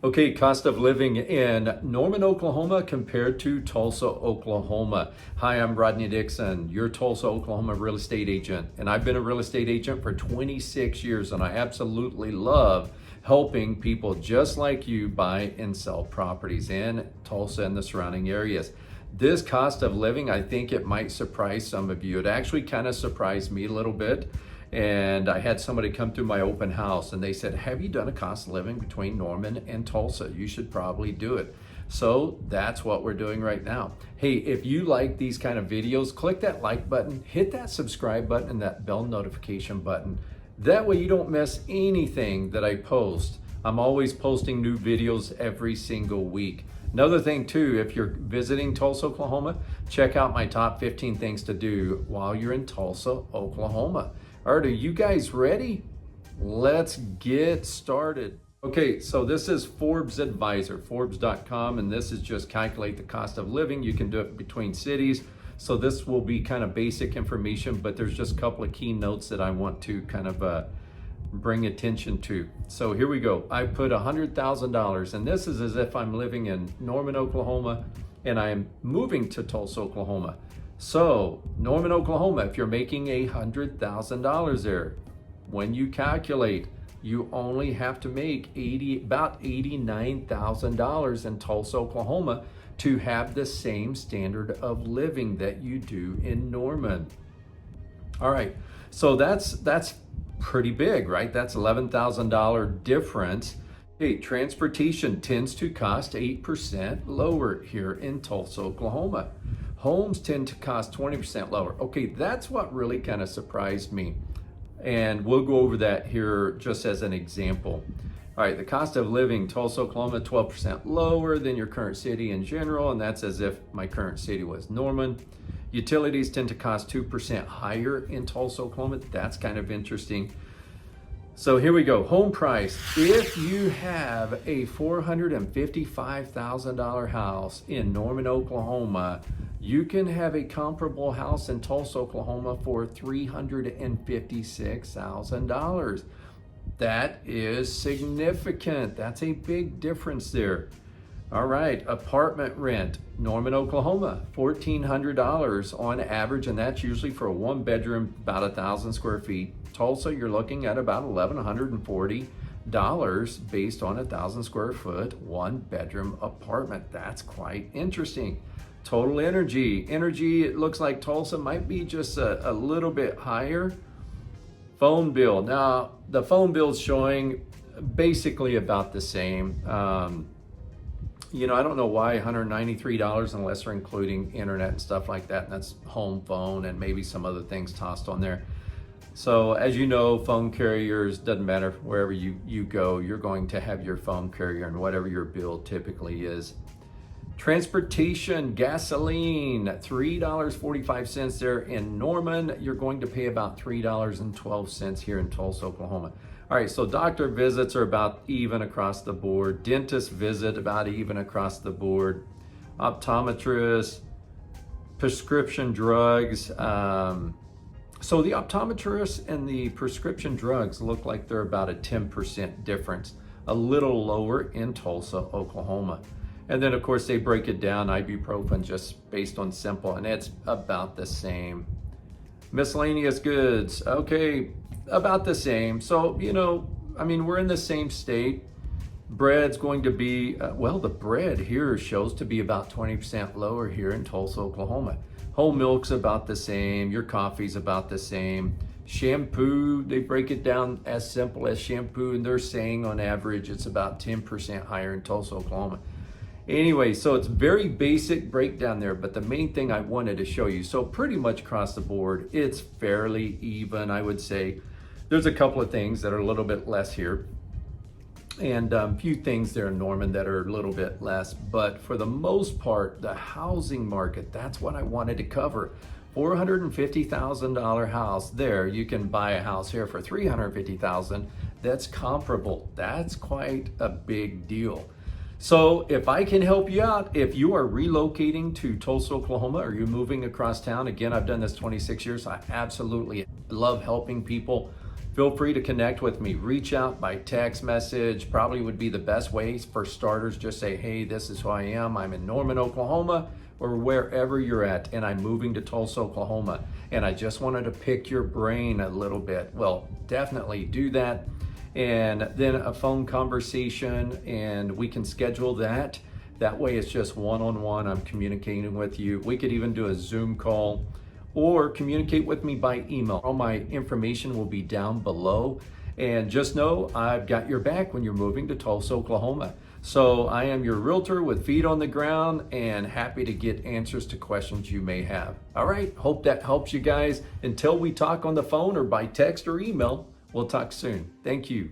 Okay, cost of living in Norman, Oklahoma compared to Tulsa, Oklahoma. Hi, I'm Rodney Dixon, your Tulsa, Oklahoma real estate agent. And I've been a real estate agent for 26 years, and I absolutely love helping people just like you buy and sell properties in Tulsa and the surrounding areas. This cost of living, I think it might surprise some of you. It actually kind of surprised me a little bit. And I had somebody come through my open house and they said, have you done a cost of living between Norman and Tulsa? You should probably do it. So that's what we're doing right now. Hey, if you like these kind of videos, click that like button, hit that subscribe button and that bell notification button. That way you don't miss anything that I post. I'm always posting new videos every single week. Another thing too, if you're visiting Tulsa, Oklahoma, check out my top 15 things to do while you're in Tulsa, Oklahoma. All right, are you guys ready? Let's get started. Okay, so this is Forbes Advisor, Forbes.com, and this is just calculate the cost of living. You can do it between cities. So this will be kind of basic information, but there's just a couple of key notes that I want to kind of bring attention to. So here we go. I put $100,000, and this is as if I'm living in Norman, Oklahoma, and I am moving to Tulsa, Oklahoma. So Norman, Oklahoma, if you're making $100,000 there, when you calculate, you only have to make about $89,000 in Tulsa, Oklahoma to have the same standard of living that you do in Norman. All right, so that's pretty big, right? That's $11,000 difference. Okay, transportation tends to cost 8% lower here in Tulsa, Oklahoma. Homes tend to cost 20% lower. Okay, that's what really kind of surprised me. And we'll go over that here just as an example. All right, the cost of living, Tulsa, Oklahoma, 12% lower than your current city in general, and that's as if my current city was Norman. Utilities tend to cost 2% higher in Tulsa, Oklahoma. That's kind of interesting. So here we go, home price. If you have a $455,000 house in Norman, Oklahoma, you can have a comparable house in Tulsa, Oklahoma for $356,000. That is significant. That's a big difference there. All right, apartment rent, Norman, Oklahoma, $1,400 on average, and that's usually for a one bedroom, about 1,000 square feet. Tulsa, you're looking at about $1,140 based on 1,000 square foot, one bedroom apartment. That's quite interesting. Total energy, it looks like Tulsa might be just a little bit higher. Phone bill, now the phone bill's showing basically about the same. You know, I don't know why $193 unless they're including internet and stuff like that, and that's home phone and maybe some other things tossed on there. So as you know, phone carriers, doesn't matter wherever you go, you're going to have your phone carrier and whatever your bill typically is. Transportation, gasoline, $3.45 there in Norman. You're going to pay about $3.12 here in Tulsa, Oklahoma. All right, so doctor visits are about even across the board. Dentist visit, about even across the board. Optometrist, prescription drugs. So the optometrists and the prescription drugs look like they're about a 10% difference, a little lower in Tulsa, Oklahoma. And then of course they break it down, ibuprofen just based on simple, and it's about the same. Miscellaneous goods, okay, about the same. So, you know, I mean, we're in the same state. Bread's going to be, well, the bread here shows to be about 20% lower here in Tulsa, Oklahoma. Whole milk's about the same, your coffee's about the same. Shampoo, they break it down as simple as shampoo, and they're saying on average it's about 10% higher in Tulsa, Oklahoma. Anyway, so it's very basic breakdown there, but the main thing I wanted to show you, so pretty much across the board, it's fairly even, I would say. There's a couple of things that are a little bit less here, and a few things there in Norman that are a little bit less, but for the most part, the housing market, that's what I wanted to cover. $450,000 house there, you can buy a house here for $350,000. That's comparable. That's quite a big deal. So if I can help you out, if you are relocating to Tulsa, Oklahoma, or you're moving across town, again, I've done this 26 years. I absolutely love helping people feel free to connect with me. Reach out by text message, probably would be the best way for starters. Just say, hey, this is who I am. I'm in Norman, Oklahoma, or wherever you're at, and I'm moving to Tulsa, Oklahoma, and I just wanted to pick your brain a little bit. Well, definitely do that. And then a phone conversation, and we can schedule that. That way it's just one-on-one. I'm communicating with you. We could even do a Zoom call or communicate with me by email. All my information will be down below. And just know I've got your back when you're moving to Tulsa, Oklahoma. So I am your realtor with feet on the ground and happy to get answers to questions you may have. All right, hope that helps you guys. Until we talk on the phone or by text or email, we'll talk soon. Thank you.